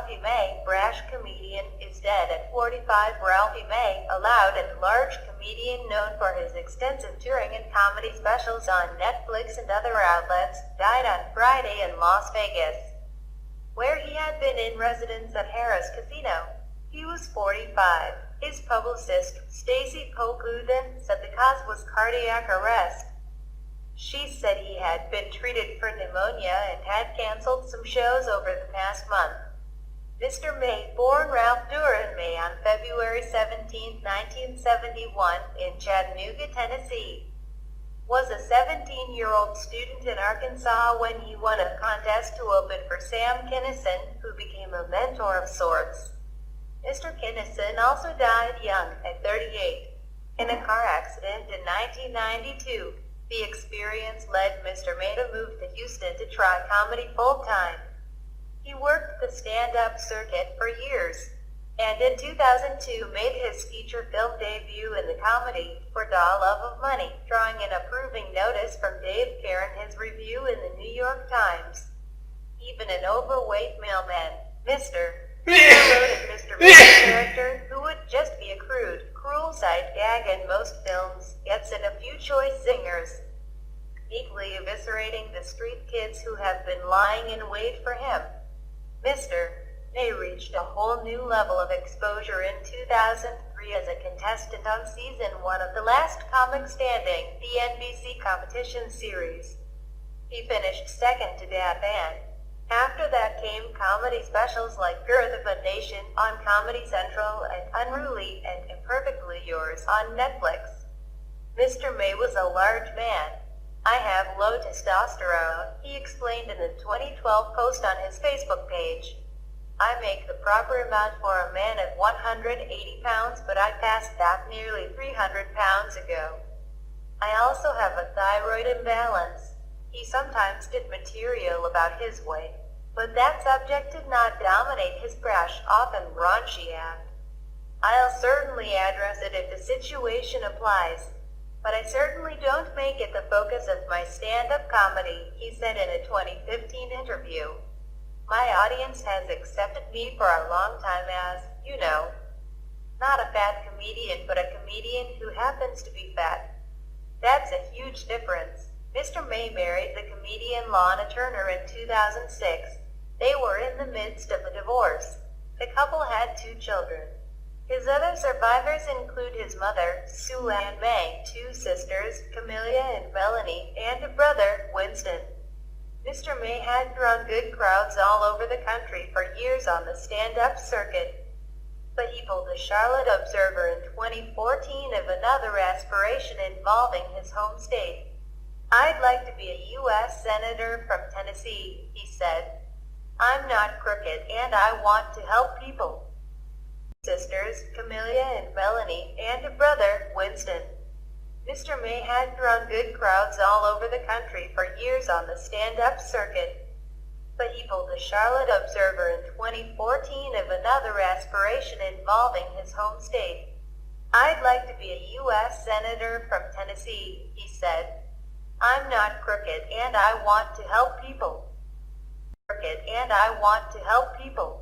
Ralphie May, brash comedian, is dead at 45. Ralphie May, a loud and large comedian known for his extensive touring and comedy specials on Netflix and other outlets, died on Friday in Las Vegas, where he had been in residence at Harrah's casino. He was 45. His publicist, Stacey Pokluda, said the cause was cardiac arrest. She said he had been treated for pneumonia and had canceled some shows over the past month. Mr. May, born Ralph May on February 17, 1971, in Chattanooga, Tennessee, was a 17-year-old student in Arkansas when he won a contest to open for Sam Kinison, who became a mentor of sorts. Mr. Kinison also died young, at 38, in a car accident in 1992. The experience led Mr. May to move to Houston to try comedy full-time. He worked the stand-up circuit for years, and in 2002 made his feature film debut in the comedy For Da Love of Money, drawing an approving notice from Dave Caron, his review in the New York Times. Even an overweight mailman, Mr. Promoted Mr. May's character, who would just be a crude, cruel sight gag in most films, gets in a few choice zingers, equally eviscerating the street kids who have been lying in wait for him. Mr. May reached a whole new level of exposure in 2003 as a contestant on season 1 of The Last Comic Standing, the NBC competition series. He finished second to Dat Band. After that came comedy specials like Girth of a Nation on Comedy Central and Unruly and Imperfectly Yours on Netflix. Mr. May was a large man. I have low testosterone, he explained in a 2012 post on his Facebook page. I make the proper amount for a man of 180 pounds, but I passed that nearly 300 pounds ago. I also have a thyroid imbalance. He sometimes did material about his weight, but that subject did not dominate his brash, often raunchy act. I'll certainly address it if the situation applies, but I certainly don't make it the focus of my stand-up comedy, he said in a 2015 interview. My audience has accepted me for a long time as, you know, not a fat comedian, but a comedian who happens to be fat. That's a huge difference. Mr. May married the comedian Lana Turner in 2006. They were in the midst of a divorce. The couple had 2 children. His other survivors include his mother, Sue Ann May, 2 sisters, Camelia and Melanie, and a brother, Winston. Mr. May had drawn good crowds all over the country for years on the stand-up circuit, but he told the Charlotte Observer in 2014 of another aspiration involving his home state. I'd like to be a U.S. Senator from Tennessee, he said. I'm not crooked and I want to help people. Sisters, Camelia and Melanie, and a brother, Winston. Mr. May had drawn good crowds all over the country for years on the stand-up circuit, but he told the Charlotte Observer in 2014 of another aspiration involving his home state. I'd like to be a U.S. Senator from Tennessee, he said. I'm not crooked and I want to help people. Crooked and I want to help people.